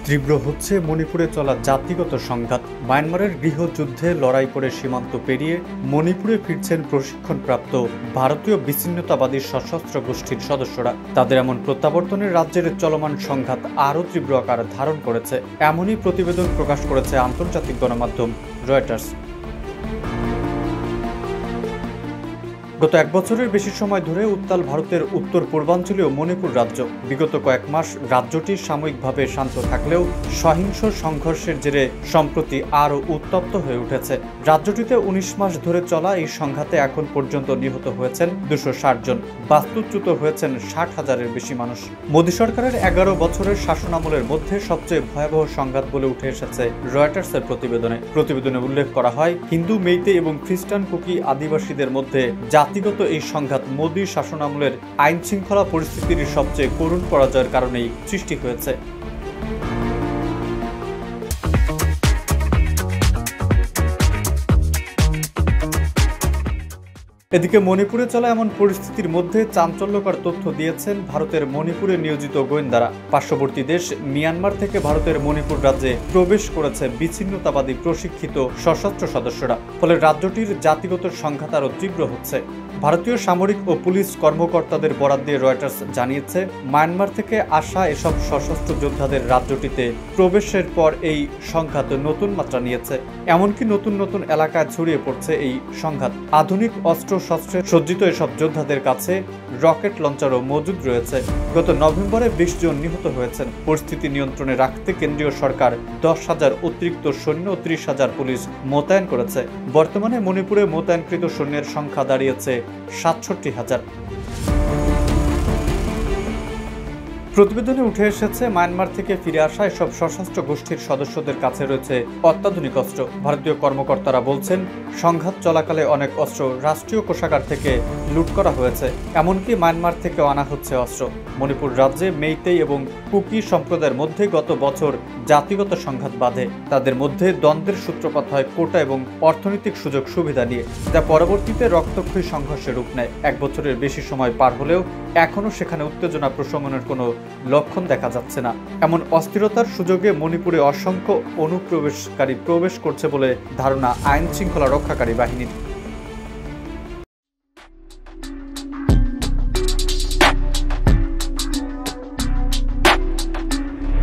তীব্র হচ্ছে মণিপুরে চলা জাতিগত সংঘাত। মায়ানমারের গৃহযুদ্ধে লড়াই করে সীমান্ত পেরিয়ে মণিপুরে ফিরছেন প্রশিক্ষণপ্রাপ্ত ভারতীয় বিচ্ছিন্নতাবাদী সশস্ত্র গোষ্ঠীর সদস্যরা। তাদের এমন প্রত্যাবর্তনের রাজ্যের চলমান সংঘাত আরও তীব্র আকার ধারণ করেছে, এমনই প্রতিবেদন প্রকাশ করেছে আন্তর্জাতিক গণমাধ্যম রয়টার্স। গত এক বছরের বেশি সময় ধরে উত্তাল ভারতের উত্তর পূর্বাঞ্চলীয় মণিপুর রাজ্য। বিগত কয়েক মাস রাজ্যটি সাময়িকভাবে শান্ত থাকলেও সহিংস সংঘর্ষের জেরে সম্প্রতি আরও উত্তপ্ত হয়ে উঠেছে। রাজ্যটিতে ১৯ মাস ধরে চলা এই সংঘাতে এখন পর্যন্ত নিহত হয়েছেন ২৬০ জন, বাস্তুচ্যুত হয়েছেন ৬০,০০০-এর বেশি মানুষ। মোদী সরকারের ১১ বছরের শাসনামলের মধ্যে সবচেয়ে ভয়াবহ সংঘাত বলে উঠে এসেছে রয়টার্সের প্রতিবেদনে উল্লেখ করা হয়, হিন্দু, মেইতে এবং খ্রিস্টান কুকি আদিবাসীদের মধ্যে জাতিগত এই সংঘাত মোদী শাসনামলের আইন শৃঙ্খলা পরিস্থিতির সবচেয়ে করুণ পরাজয়ের কারণেই সৃষ্টি হয়েছে। এদিকে মণিপুরে চলা এমন পরিস্থিতির মধ্যে চাঞ্চল্যকর তথ্য দিয়েছেন ভারতের মণিপুরে নিয়োজিত গোয়েন্দারা। পার্শ্ববর্তী দেশ মিয়ানমার থেকে ভারতের মণিপুর রাজ্যে প্রবেশ করেছে বিচ্ছিন্নতাবাদী প্রশিক্ষিত সশস্ত্র সদস্যরা। ফলে রাজ্যটির জাতিগত সংঘাত আরও তীব্র হচ্ছে। ভারতীয় সামরিক ও পুলিশ কর্মকর্তাদের বরাত দিয়ে রয়টার্স জানিয়েছে, মায়ানমার থেকে আসা এসব সশস্ত্র যোদ্ধাদের রাজ্যটিতে প্রবেশের পর এই সংঘাত নতুন মাত্রা নিয়েছে। এমনকি নতুন নতুন এলাকায় ছড়িয়ে পড়ছে এই সংঘাত। আধুনিক অস্ত্র শস্ত্রে সজ্জিত এসব যোদ্ধাদের কাছে রকেট লঞ্চারও মজুদ রয়েছে। গত নভেম্বরে ২০ জন নিহত হয়েছেন। পরিস্থিতি নিয়ন্ত্রণে রাখতে কেন্দ্রীয় সরকার ১০,০০০ অতিরিক্ত সৈন্য ও ৩০,০০০ পুলিশ মোতায়েন করেছে। বর্তমানে মণিপুরে মোতায়েনকৃত সৈন্যের সংখ্যা দাঁড়িয়েছে ৬৭,০০০। প্রতিবেদনে উঠে এসেছে, মায়ানমার থেকে ফিরে আসা এসব সশস্ত্র গোষ্ঠীর সদস্যদের কাছে রয়েছে অত্যাধুনিক অস্ত্র। ভারতীয় কর্মকর্তারা বলছেন, সংঘাত চলাকালে অনেক অস্ত্র রাষ্ট্রীয় কোষাগার থেকে লুট করা হয়েছে। এমনকি মায়ানমার থেকেও আনা হচ্ছে অস্ত্র। মণিপুর রাজ্যে মেইতেই এবং কুকি সম্প্রদায়ের মধ্যে গত বছর জাতিগত সংঘাত বাধে। তাদের মধ্যে দ্বন্দ্বের সূত্রপাত হয় কোটা এবং অর্থনৈতিক সুযোগ সুবিধা নিয়ে, যা পরবর্তীতে রক্তক্ষয়ী সংঘর্ষে রূপ নেয়। এক বছরের বেশি সময় পার হলেও এখনও সেখানে উত্তেজনা প্রশমনের কোনো লক্ষণ দেখা যাচ্ছে না। এমন অস্থিরতার সুযোগে মণিপুরে অসংখ্য অনুপ্রবেশকারী প্রবেশ করছে বলে ধারণা আইন শৃঙ্খলা রক্ষাকারী বাহিনীর।